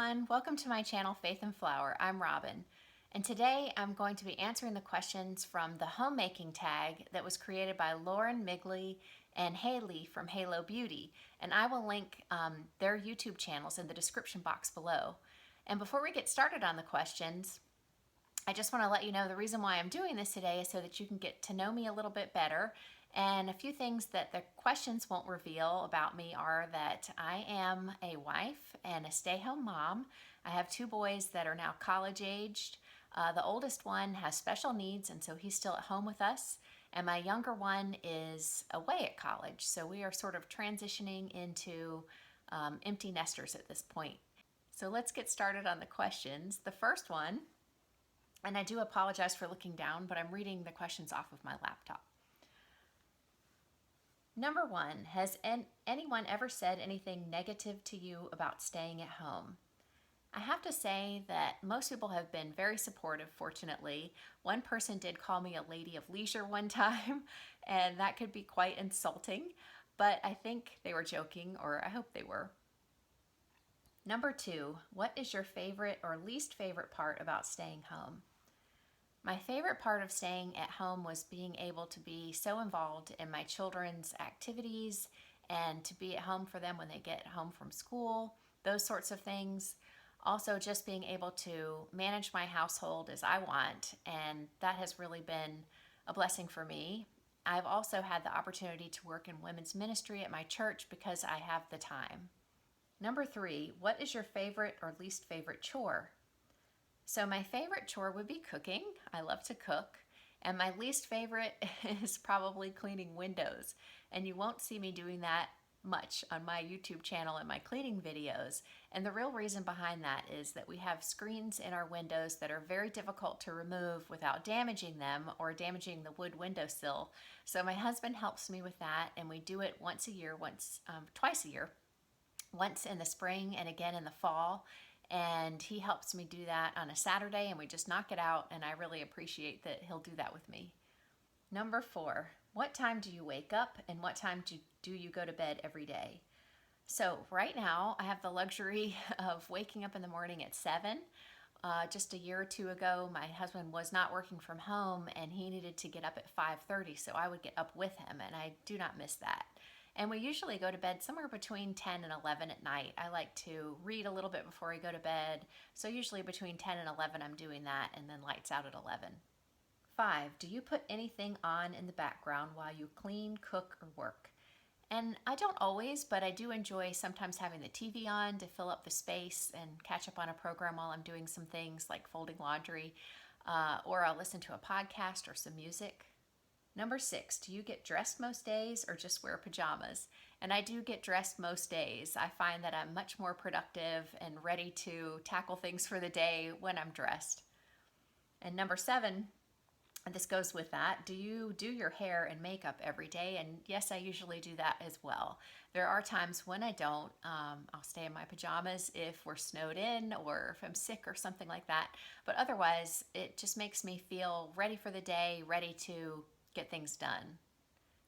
everyone, welcome to my channel Faith and Flower. I'm Robin, and today I'm going to be answering the questions from the Homemaking Tag that was created by Lauren Midgley and Haley from Halobeauty, and I will link their YouTube channels in the description box below. And before we get started on the questions, I just want to let you know the reason why I'm doing this today is so that you can get to know me a little bit better. And a few things that the questions won't reveal about me are that I am a wife and a stay-home mom. I have two boys that are now college aged. The oldest one has special needs, and so he's still at home with us. And my younger one is away at college. So we are sort of transitioning into empty nesters at this point. So let's get started on the questions. The first one, and I do apologize for looking down, but I'm reading the questions off of my laptop. Number one, has anyone ever said anything negative to you about staying at home? I have to say that most people have been very supportive, fortunately. One person did call me a lady of leisure one time, and that could be quite insulting, but I think they were joking, or I hope they were. Number two, what is your favorite or least favorite part about staying home? My favorite part of staying at home was being able to be so involved in my children's activities and to be at home for them when they get home from school, those sorts of things. Also, just being able to manage my household as I want, and that has really been a blessing for me. I've also had the opportunity to work in women's ministry at my church because I have the time. Number three, what is your favorite or least favorite chore? So my favorite chore would be cooking. I love to cook. And my least favorite is probably cleaning windows. And you won't see me doing that much on my YouTube channel and my cleaning videos. And the real reason behind that is that we have screens in our windows that are very difficult to remove without damaging them or damaging the wood windowsill. So my husband helps me with that, and we do it twice a year, once in the spring and again in the fall. And he helps me do that on a Saturday, and we just knock it out, and I really appreciate that he'll do that with me. Number four, what time do you wake up and what time do you go to bed every day? So right now I have the luxury of waking up in the morning at 7. Just a year or two ago, my husband was not working from home and he needed to get up at 5:30, so I would get up with him, and I do not miss that. And we usually go to bed somewhere between 10 and 11 at night. I like to read a little bit before I go to bed. So usually between 10 and 11 I'm doing that, and then lights out at 11. 5, do you put anything on in the background while you clean, cook, or work? And I don't always, but I do enjoy sometimes having the TV on to fill up the space and catch up on a program while I'm doing some things like folding laundry, or I'll listen to a podcast or some music. Number 6, do you get dressed most days or just wear pajamas? And I do get dressed most days. I find that I'm much more productive and ready to tackle things for the day when I'm dressed. And number 7, and this goes with that, do you do your hair and makeup every day? And yes, I usually do that as well. There are times when I don't. I'll stay in my pajamas if we're snowed in or if I'm sick or something like that. But otherwise, it just makes me feel ready for the day, ready to get things done.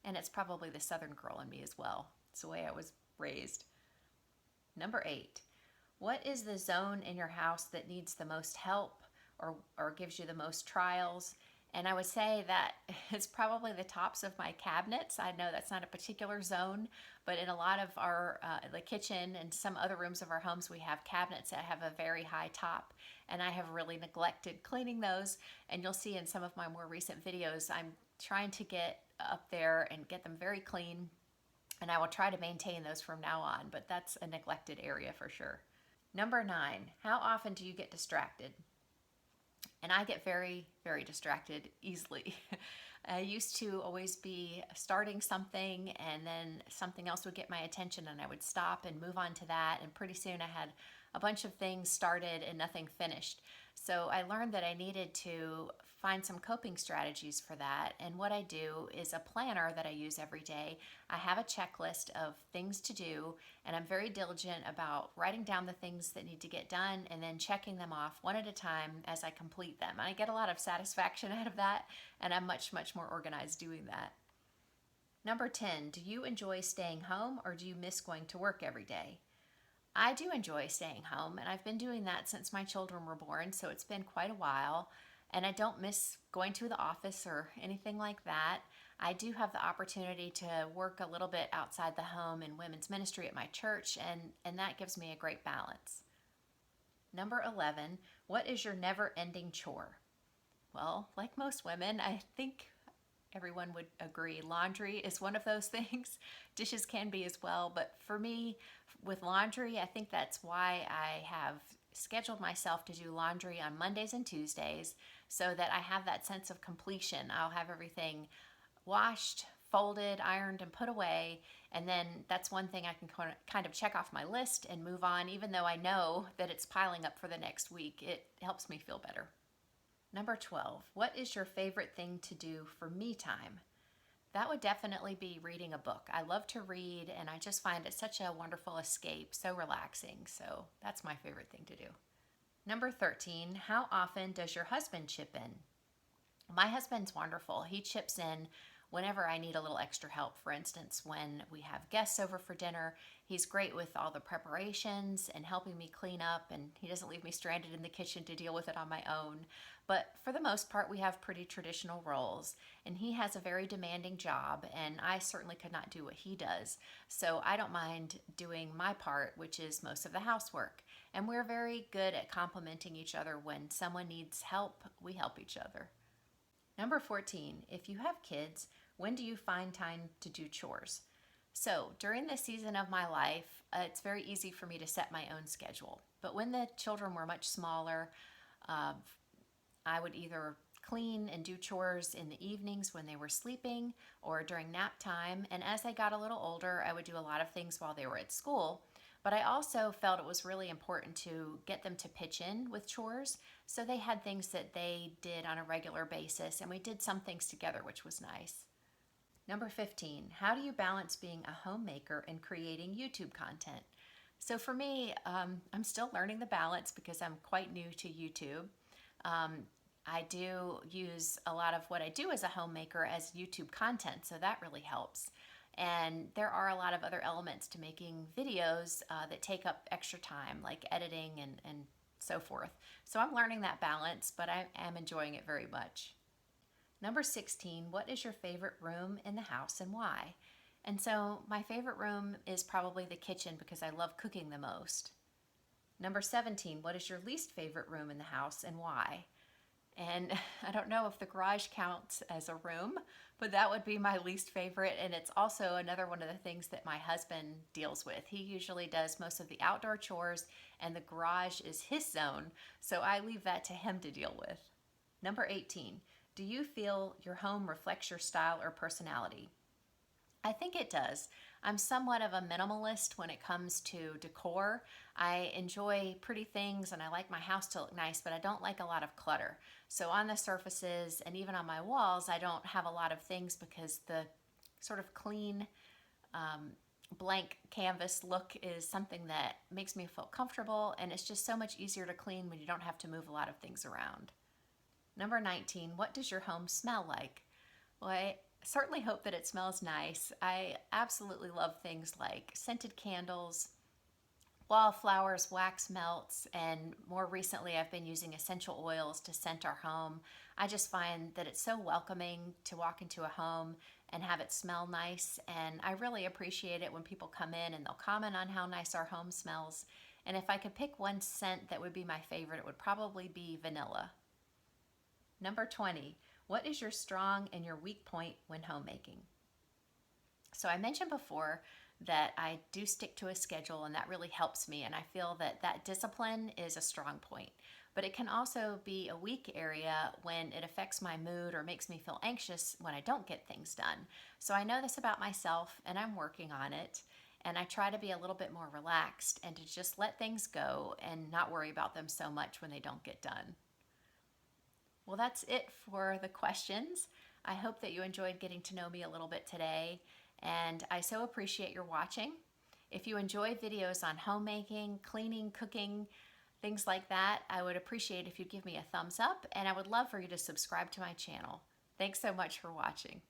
And it's probably the Southern girl in me as well. It's the way I was raised. Number 8, what is the zone in your house that needs the most help or gives you the most trials? And I would say that it's probably the tops of my cabinets. I know that's not a particular zone, but in a lot of our, the kitchen and some other rooms of our homes, we have cabinets that have a very high top, and I have really neglected cleaning those. And you'll see in some of my more recent videos, I'm trying to get up there and get them very clean, and I will try to maintain those from now on, but that's a neglected area for sure. Number 9, how often do you get distracted? And I get very, very distracted easily. I used to always be starting something and then something else would get my attention and I would stop and move on to that, and pretty soon I had a bunch of things started and nothing finished. So I learned that I needed to find some coping strategies for that, and what I do is a planner that I use every day. I have a checklist of things to do, and I'm very diligent about writing down the things that need to get done and then checking them off one at a time as I complete them. And I get a lot of satisfaction out of that, and I'm much, much more organized doing that. Number 10, do you enjoy staying home or do you miss going to work every day? I do enjoy staying home, and I've been doing that since my children were born, so it's been quite a while. And I don't miss going to the office or anything like that. I do have the opportunity to work a little bit outside the home in women's ministry at my church, and that gives me a great balance. Number 11, what is your never ending chore? Well, like most women, I think everyone would agree laundry is one of those things. Dishes can be as well, but for me, with laundry, I think that's why I have scheduled myself to do laundry on Mondays and Tuesdays so that I have that sense of completion. I'll have everything washed, folded, ironed, and put away. And then that's one thing I can kind of check off my list and move on, even though I know that it's piling up for the next week. It helps me feel better. Number 12, what is your favorite thing to do for me time? That would definitely be reading a book. I love to read, and I just find it such a wonderful escape, so relaxing. So that's my favorite thing to do. Number 13, how often does your husband chip in? My husband's wonderful. He chips in whenever I need a little extra help. For instance, when we have guests over for dinner, he's great with all the preparations and helping me clean up, and he doesn't leave me stranded in the kitchen to deal with it on my own. But for the most part, we have pretty traditional roles, and he has a very demanding job, and I certainly could not do what he does. So I don't mind doing my part, which is most of the housework. And we're very good at complimenting each other. When someone needs help, we help each other. Number 14, if you have kids, when do you find time to do chores? So during this season of my life, it's very easy for me to set my own schedule. But when the children were much smaller, I would either clean and do chores in the evenings when they were sleeping or during nap time. And as they got a little older, I would do a lot of things while they were at school. But I also felt it was really important to get them to pitch in with chores. So they had things that they did on a regular basis, and we did some things together, which was nice. Number 15, how do you balance being a homemaker and creating YouTube content? So for me, I'm still learning the balance because I'm quite new to YouTube. I do use a lot of what I do as a homemaker as YouTube content, so that really helps. And there are a lot of other elements to making videos that take up extra time, like editing and so forth. So I'm learning that balance, but I am enjoying it very much. Number 16, what is your favorite room in the house and why? And so my favorite room is probably the kitchen because I love cooking the most. Number 17, what is your least favorite room in the house and why? And I don't know if the garage counts as a room, but that would be my least favorite. And it's also another one of the things that my husband deals with. He usually does most of the outdoor chores, and the garage is his zone. So I leave that to him to deal with. Number 18, do you feel your home reflects your style or personality? I think it does. I'm somewhat of a minimalist when it comes to decor. I enjoy pretty things and I like my house to look nice, but I don't like a lot of clutter. So on the surfaces and even on my walls, I don't have a lot of things because the sort of clean, blank canvas look is something that makes me feel comfortable, and it's just so much easier to clean when you don't have to move a lot of things around. Number 19, what does your home smell like? Well, I certainly hope that it smells nice. I absolutely love things like scented candles, wallflowers, wax melts, and more recently I've been using essential oils to scent our home. I just find that it's so welcoming to walk into a home and have it smell nice, and I really appreciate it when people come in and they'll comment on how nice our home smells. And if I could pick one scent that would be my favorite, it would probably be vanilla. Number 20, what is your strong and your weak point when homemaking? So I mentioned before that I do stick to a schedule, and that really helps me, and I feel that that discipline is a strong point. But it can also be a weak area when it affects my mood or makes me feel anxious when I don't get things done. So I know this about myself, and I'm working on it, and I try to be a little bit more relaxed and to just let things go and not worry about them so much when they don't get done. Well, that's it for the questions. I hope that you enjoyed getting to know me a little bit today, and I so appreciate your watching. If you enjoy videos on homemaking, cleaning, cooking, things like that, I would appreciate if you give me a thumbs up, and I would love for you to subscribe to my channel. Thanks so much for watching.